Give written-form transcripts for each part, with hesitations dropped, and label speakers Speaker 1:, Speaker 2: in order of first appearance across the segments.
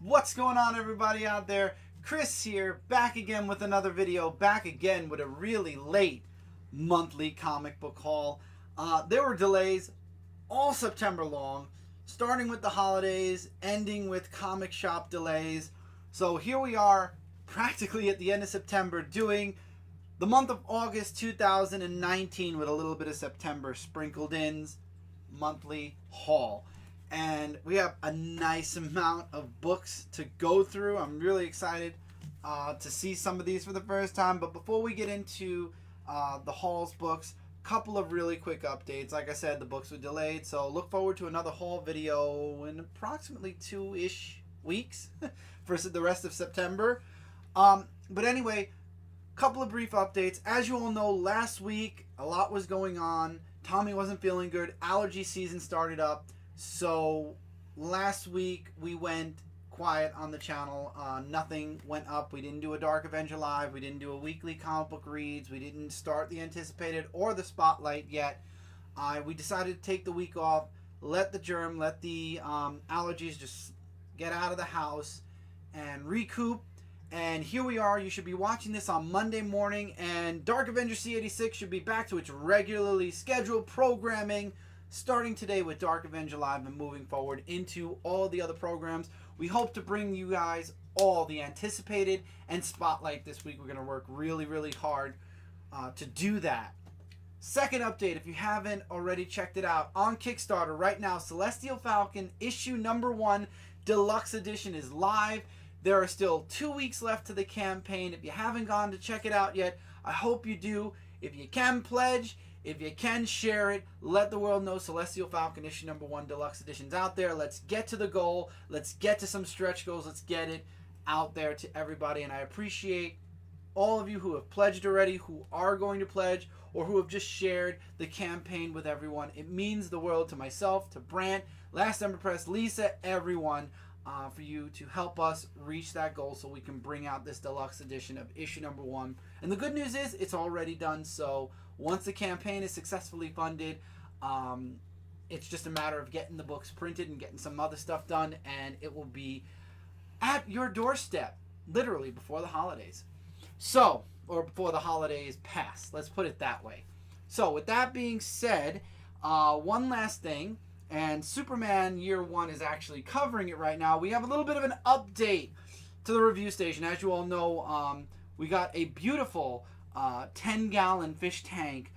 Speaker 1: What's going on, everybody out there? Chris here, back again with another video, back again with a really late monthly comic book haul. There were delays all September long, starting with the holidays, ending with comic shop delays. So here we are, practically at the end of September, doing the month of August 2019 with a little bit of September sprinkled in, monthly haul. And we have a nice amount of books to go through. I'm really excited to see some of these for the first time. But before we get into the haul's books, couple of really quick updates. Like I said, the books were delayed, so look forward to another haul video in approximately 2-ish weeks for the rest of September. But anyway, couple of brief updates. As you all know, last week a lot was going on. Tommy wasn't feeling good. Allergy season started up. So last week we went quiet on the channel. Nothing went up. We didn't do a Dark Avenger live. We didn't do a weekly comic book reads. We didn't start the anticipated or the spotlight yet. We decided to take the week off, let the allergies just get out of the house and recoup. And here we are. You should be watching this on Monday morning, and Dark Avenger C86 should be back to its regularly scheduled programming, starting today with Dark Avenger Live and moving forward into all the other programs. We hope to bring you guys all the anticipated and spotlight this week. We're going to work really, really hard to do that. Second update, if you haven't already checked it out, on Kickstarter right now, Celestial Falcon issue #1 Deluxe Edition is live. There are still 2 weeks left to the campaign. If you haven't gone to check it out yet, I hope you do. If you can pledge, if you can share it, let the world know Celestial Falcon issue #1 Deluxe Edition's out there. Let's get to the goal. Let's get to some stretch goals. Let's get it out there to everybody. And I appreciate all of you who have pledged already, who are going to pledge, or who have just shared the campaign with everyone. It means the world to myself, to Brant, Last Ember Press, Lisa, everyone, for you to help us reach that goal so we can bring out this deluxe edition of issue #1. And the good news is it's already done. So once the campaign is successfully funded, it's just a matter of getting the books printed and getting some other stuff done, and it will be at your doorstep literally before the holidays. So, or before the holidays pass, let's put it that way. So with that being said, one last thing, and Superman Year 1 is actually covering it right now. We have a little bit of an update to the review station. As you all know, we got a beautiful 10-gallon fish tank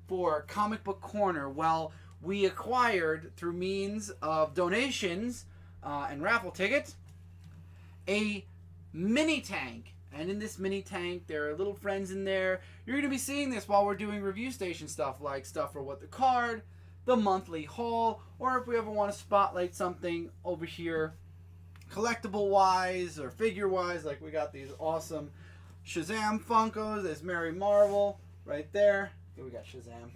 Speaker 1: for Comic Book Corner. Well, we acquired, through means of donations and raffle tickets, a mini tank. And in this mini tank, there are little friends in there. You're going to be seeing this while we're doing review station stuff, like stuff for What the Card, the monthly haul, or if we ever want to spotlight something over here collectible-wise or figure-wise, like we got these awesome Shazam Funkos. There's Mary Marvel right there. Okay, we got Shazam.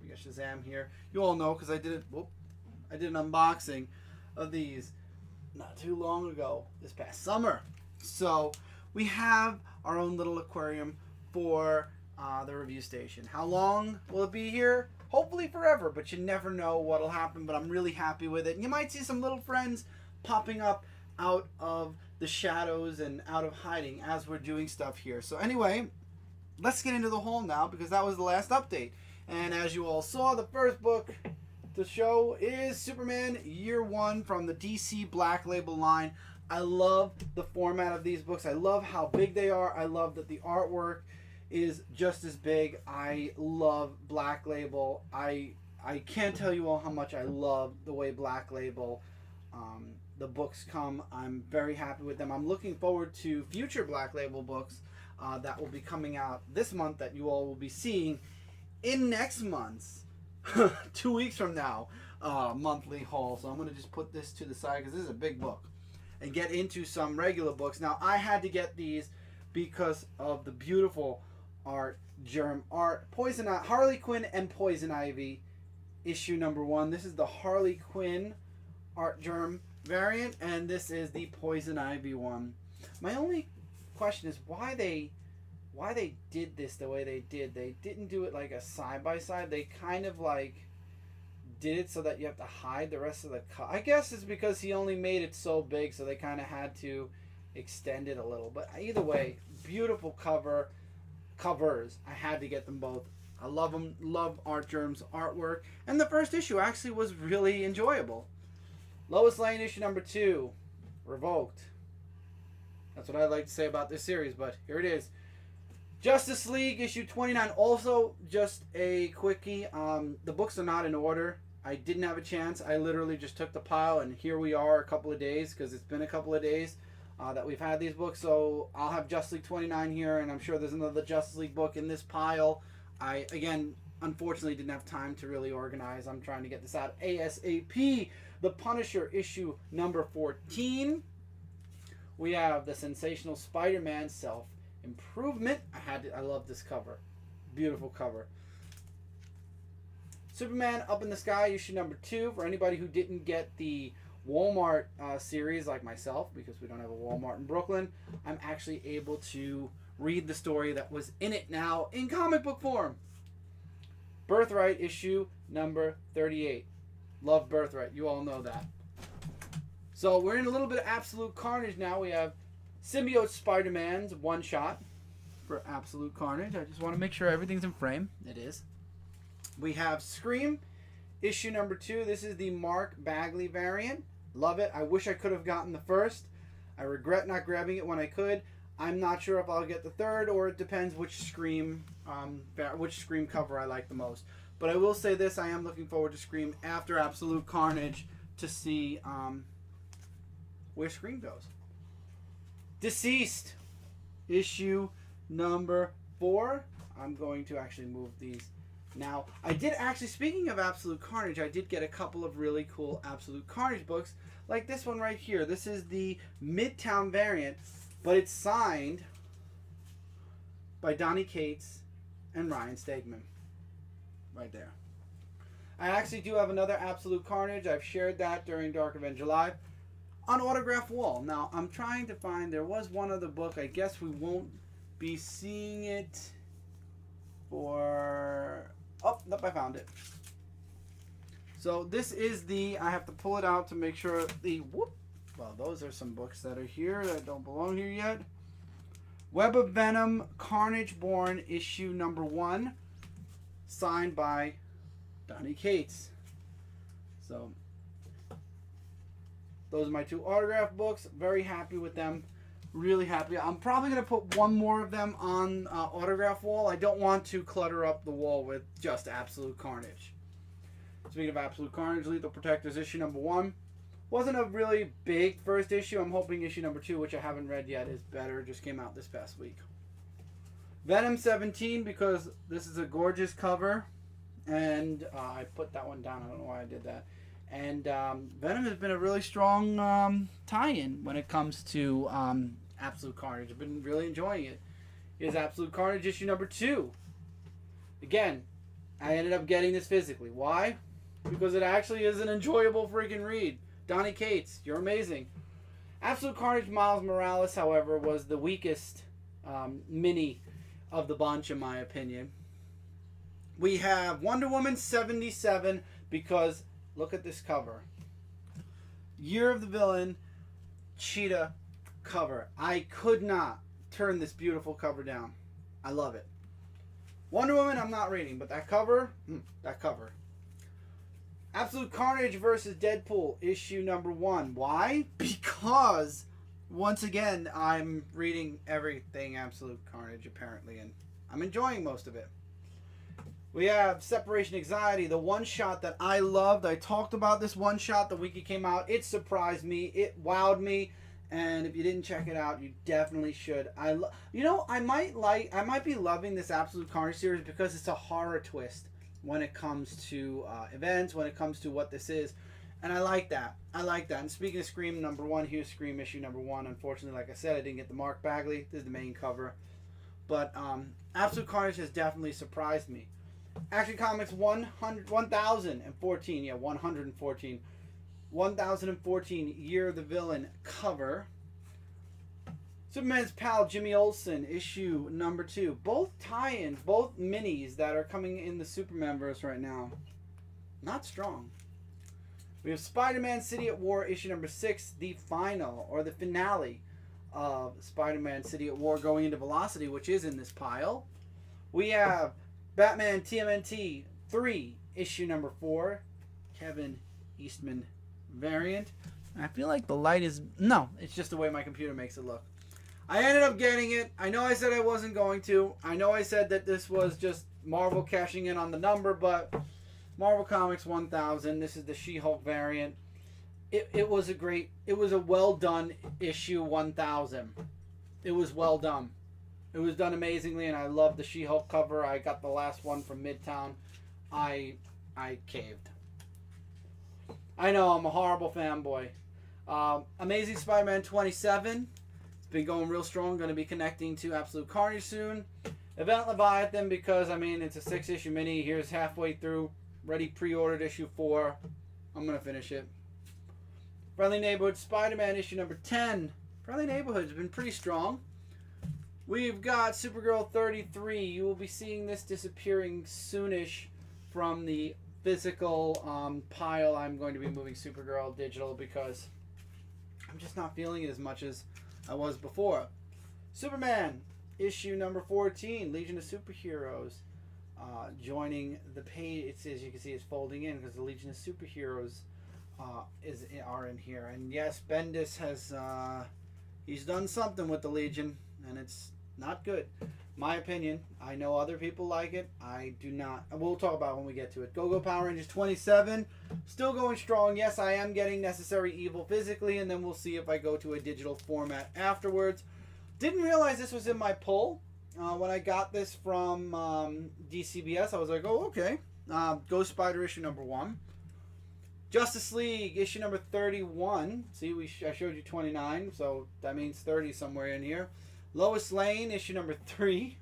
Speaker 1: We got Shazam here. You all know because I did an unboxing of these not too long ago, this past summer. So we have our own little aquarium for the review station. How long will it be here? Hopefully forever, but you never know what'll happen. But I'm really happy with it. And you might see some little friends popping up out of the shadows and out of hiding as we're doing stuff here. So anyway, let's get into the haul now, because that was the last update. And as you all saw, the first book to show is Superman Year 1 from the DC Black Label line. I love the format of these books. I love how big they are. I love that the artwork is just as big. I love Black Label. I can't tell you all how much I love the way Black Label the books come. I'm very happy with them. I'm looking forward to future Black Label books that will be coming out this month that you all will be seeing in next month's 2 weeks from now monthly haul. So I'm going to just put this to the side because this is a big book and get into some regular books. Now, I had to get these because of the beautiful germ art. Harley Quinn and Poison Ivy issue #1. This is the Harley Quinn art germ variant, and this is the Poison Ivy one. My only question is why they did this the way they did. They didn't do it like a side by side. They kind of like did it so that you have to hide the rest of the cover. I guess it's because he only made it so big, so they kind of had to extend it a little. But either way, beautiful covers. I had to get them both. I love them. Love Art Germ's artwork. And the first issue actually was really enjoyable. Lois Lane issue number 2, Revoked. That's what I'd like to say about this series, but here it is. Justice League issue 29. Also, just a quickie. The books are not in order. I didn't have a chance. I literally just took the pile, and here we are a couple of days, because it's been a couple of days that we've had these books. So I'll have Justice League 29 here, and I'm sure there's another Justice League book in this pile. I, again, unfortunately didn't have time to really organize. I'm trying to get this out ASAP. The Punisher issue number 14. We have the Sensational Spider-Man Self-Improvement. I love this cover. Beautiful cover. Superman Up in the Sky issue number 2. For anybody who didn't get the Walmart series like myself, because we don't have a Walmart in Brooklyn, I'm actually able to read the story that was in it now in comic book form. Birthright issue number 38. Love Birthright. You all know that. So we're in a little bit of Absolute Carnage now. We have Symbiote Spider-Man's one-shot for Absolute Carnage. I just want to make sure everything's in frame. It is. We have Scream issue number 2. This is the Mark Bagley variant. Love it. I wish I could have gotten the first. I regret not grabbing it when I could. I'm not sure if I'll get the third, or it depends which Scream cover I like the most. But I will say this, I am looking forward to Scream after Absolute Carnage to see where Scream goes. Deceased issue number 4. I'm going to actually move these now. I did actually, speaking of Absolute Carnage, I did get a couple of really cool Absolute Carnage books, like this one right here. This is the Midtown variant, but it's signed by Donny Cates and Ryan Stegman. Right there. I actually do have another Absolute Carnage. I've shared that during Dark Avenger Live on autograph wall. Now, I'm trying to find, there was one other book. I guess we won't be seeing it for... Oh, nope, I found it. So this is the, I have to pull it out to make sure the, whoop. Well, those are some books that are here that don't belong here yet. Web of Venom, Carnage Born, issue number 1. Signed by Donny Cates. So, those are my 2 autograph books. Very happy with them. Really happy. I'm probably going to put one more of them on autograph wall. I don't want to clutter up the wall with just Absolute Carnage. Speaking of Absolute Carnage, Lethal Protectors issue number 1. Wasn't a really big first issue. I'm hoping issue number 2, which I haven't read yet, is better. Just came out this past week. Venom 17, because this is a gorgeous cover, and I put that one down. I don't know why I did that. And Venom has been a really strong tie-in when it comes to Absolute Carnage. I've been really enjoying it. Here's Absolute Carnage issue number 2. Again, I ended up getting this physically. Why? Because it actually is an enjoyable freaking read. Donny Cates, you're amazing. Absolute Carnage Miles Morales, however, was the weakest mini of the bunch, in my opinion. We have Wonder Woman 77, because look at this cover. Year of the Villain, Cheetah cover. I could not turn this beautiful cover down. I love it. Wonder Woman, I'm not reading, but that cover, that cover. Absolute Carnage versus Deadpool, issue number 1. Why? Because, once again, I'm reading everything Absolute Carnage, apparently, and I'm enjoying most of it. We have Separation Anxiety, the one-shot that I loved. I talked about this one-shot the week it came out. It surprised me. It wowed me. And if you didn't check it out, you definitely should. I might be loving this Absolute Carnage series because it's a horror twist when it comes to events, when it comes to what this is. And I like that. I like that. And speaking of Scream number 1, here's Scream issue number 1. Unfortunately, like I said, I didn't get the Mark Bagley. This is the main cover. But Absolute Carnage has definitely surprised me. Action Comics 1014. Yeah, 114. 1014, Year of the Villain cover. Superman's pal Jimmy Olsen, issue number 2. Both tie-ins, both minis that are coming in the Supermanverse right now. Not strong. We have Spider-Man City at War, issue number 6, the final, or the finale of Spider-Man City at War going into Velocity, which is in this pile. We have Batman TMNT 3, issue number 4, Kevin Eastman variant. I feel like the light is... No, it's just the way my computer makes it look. I ended up getting it. I know I said I wasn't going to. I know I said that this was just Marvel cashing in on the number, but Marvel Comics 1000. This is the She-Hulk variant. It was a well done issue 1000. It was well done. It was done amazingly, and I love the She-Hulk cover. I got the last one from Midtown. I caved. I know, I'm a horrible fanboy. Amazing Spider-Man 27. It's been going real strong. Going to be connecting to Absolute Carnage soon. Event Leviathan, because, I mean, it's a 6-issue mini. Here's halfway through. Ready pre-ordered issue 4. I'm going to finish it. Friendly Neighborhood Spider-Man issue number 10. Friendly Neighborhood has been pretty strong. We've got Supergirl 33. You will be seeing this disappearing soonish from the physical pile. I'm going to be moving Supergirl digital because I'm just not feeling it as much as I was before. Superman issue number 14, Legion of Superheroes, joining the page. It's, as you can see, it's folding in because the Legion of Superheroes are in here. And yes, Bendis has he's done something with the Legion, and it's not good. My opinion. I know other people like it. I do not. We'll talk about it when we get to it. Go-Go Power Rangers 27. Still going strong. Yes, I am getting Necessary Evil physically, and then we'll see if I go to a digital format afterwards. Didn't realize this was in my pull. When I got this from DCBS, I was like, oh, okay. Ghost Spider issue number 1. Justice League issue number 31. See, I showed you 29, so that means 30 somewhere in here. Lois Lane, issue number 3.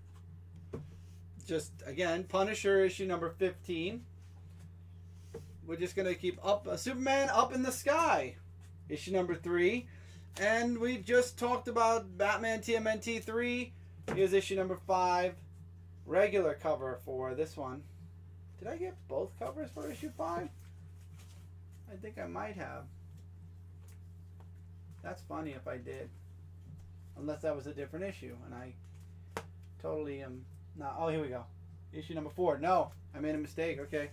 Speaker 1: Just, again, Punisher, issue number 15. We're just going to keep up. Superman Up in the Sky, issue number 3. And we just talked about Batman TMNT 3. Here's issue number 5. Regular cover for this one. Did I get both covers for issue 5? I think I might have. That's funny if I did. Unless that was a different issue, and I totally am not. Oh, here we go. Issue number 4. No, I made a mistake. Okay.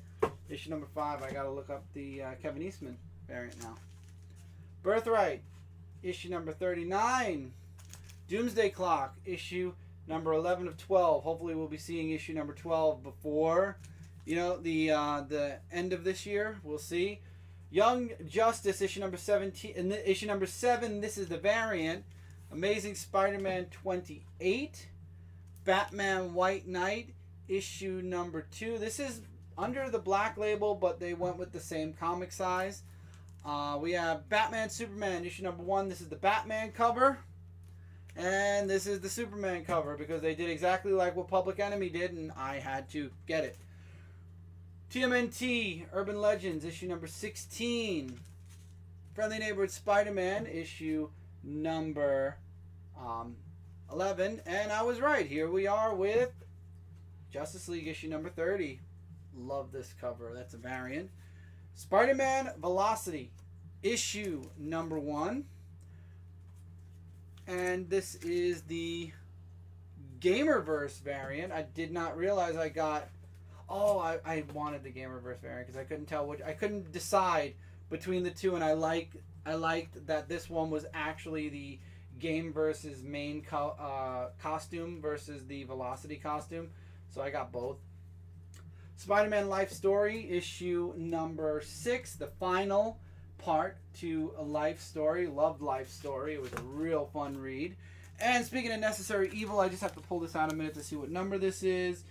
Speaker 1: Issue number 5. I gotta look up the Kevin Eastman variant now. Birthright. Issue number 39. Doomsday Clock. Issue number 11 of 12. Hopefully we'll be seeing issue number 12 before, you know, the end of this year. We'll see. Young Justice. Issue number 17. And issue number 7. This is the variant. Amazing Spider-Man 28, Batman White Knight, issue number 2. This is under the black label, but they went with the same comic size. We have Batman Superman, issue number 1. This is the Batman cover. And this is the Superman cover because they did exactly like what Public Enemy did, and I had to get it. TMNT, Urban Legends, issue number 16. Friendly Neighborhood Spider-Man, issue number 11, and I was right. Here we are with Justice League issue number 30. Love this cover. That's a variant. Spider-Man Velocity issue number 1, and this is the Gamerverse variant. I did not realize I got. Oh, I wanted the Gamerverse variant because I couldn't tell which. I couldn't decide between the two, and I liked that this one was actually the Game versus main costume versus the Velocity costume, so I got both. Spider-Man Life Story issue number 6, the final part to a Life Story. Loved Life Story. It was a real fun read. And speaking of Necessary Evil, I just have to pull this out a minute to see what number this is.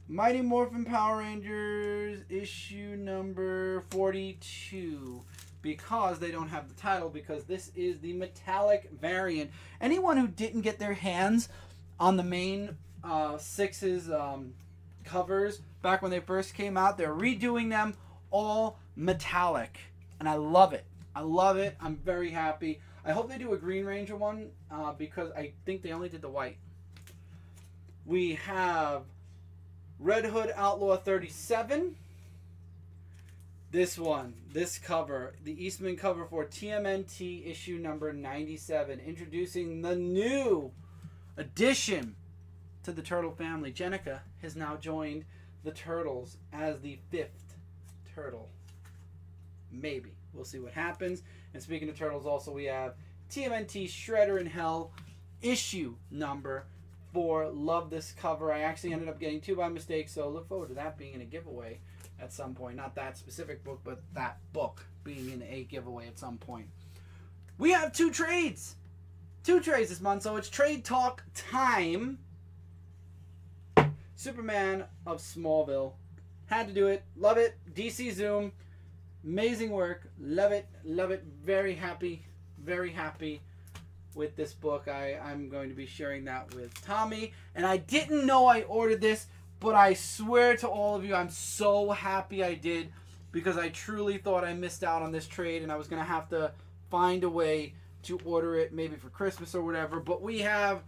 Speaker 1: Mighty Morphin Power Rangers issue number 42. Because they don't have the title, because this is the metallic variant. Anyone who didn't get their hands on the main 6's covers back when they first came out, they're redoing them all metallic. And I love it. I love it. I'm very happy. I hope they do a Green Ranger one because I think they only did the white. We have Red Hood Outlaw 37. This cover, the Eastman cover for TMNT issue number 97, introducing the new addition to the Turtle family. Jennica has now joined the Turtles as the 5th Turtle. Maybe. We'll see what happens. And speaking of Turtles, also we have TMNT Shredder in Hell issue number 4. Love this cover. I actually ended up getting 2 by mistake, so look forward to that being in a giveaway at some point. Not that specific book, but that book being in a giveaway at some point. We have 2 trades. 2 trades this month, so it's trade talk time. Superman of Smallville. Had to do it. Love it. DC Zoom. Amazing work. Love it. Love it. Very happy. Very happy with this book. I'm going to be sharing that with Tommy. And I didn't know I ordered this, but I swear to all of you, I'm so happy I did, because I truly thought I missed out on this trade and I was going to have to find a way to order it maybe for Christmas or whatever. But we have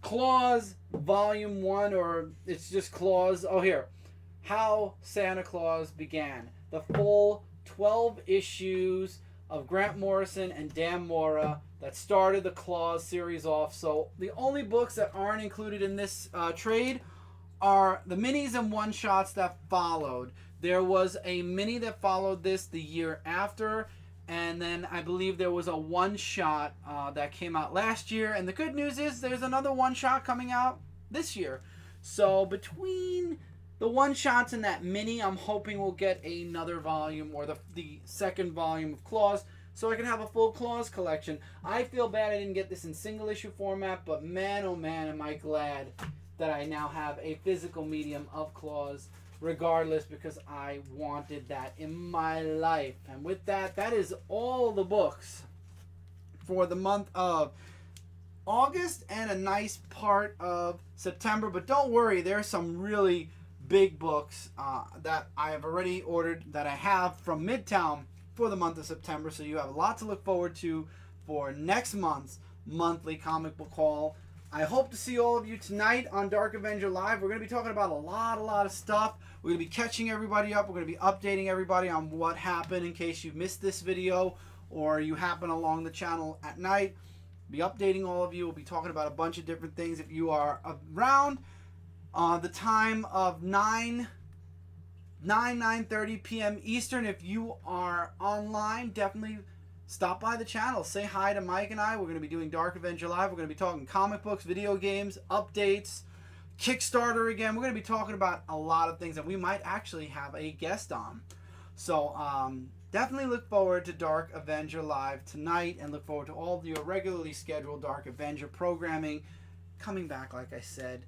Speaker 1: Claus Volume 1, or it's just Claus. Oh, here. How Santa Claus Began. The full 12 issues of Grant Morrison and Dan Mora that started the Claus series off. So the only books that aren't included in this trade are the minis and one-shots that followed. There was a mini that followed this the year after, and then I believe there was a one-shot that came out last year. And the good news is there's another one-shot coming out this year. So between the one-shots and that mini, I'm hoping we'll get another volume, or the second volume of Claus, so I can have a full Claus collection. I feel bad I didn't get this in single-issue format, but man, oh man, am I glad that I now have a physical medium of Claus, regardless, because I wanted that in my life. And with that, that is all the books for the month of August and a nice part of September. But don't worry, there are some really big books that I have already ordered, that I have from Midtown for the month of September. So you have a lot to look forward to for next month's monthly comic book haul. I hope to see all of you tonight on Dark Avenger Live. We're going to be talking about a lot of stuff. We're going to be catching everybody up. We're going to be updating everybody on what happened in case you missed this video or you happen along the channel at night. Be updating all of you. We'll be talking about a bunch of different things. If you are around the time of 9:30 p.m. Eastern, if you are online, definitely stop by the channel. Say hi to Mike and I. We're going to be doing Dark Avenger Live. We're going to be talking comic books, video games, updates, Kickstarter again. We're going to be talking about a lot of things, and we might actually have a guest on. So definitely look forward to Dark Avenger Live tonight, and look forward to all of your regularly scheduled Dark Avenger programming coming back, like I said,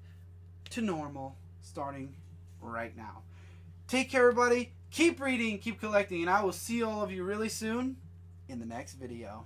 Speaker 1: to normal starting right now. Take care, everybody. Keep reading, keep collecting, and I will see all of you really soon in the next video.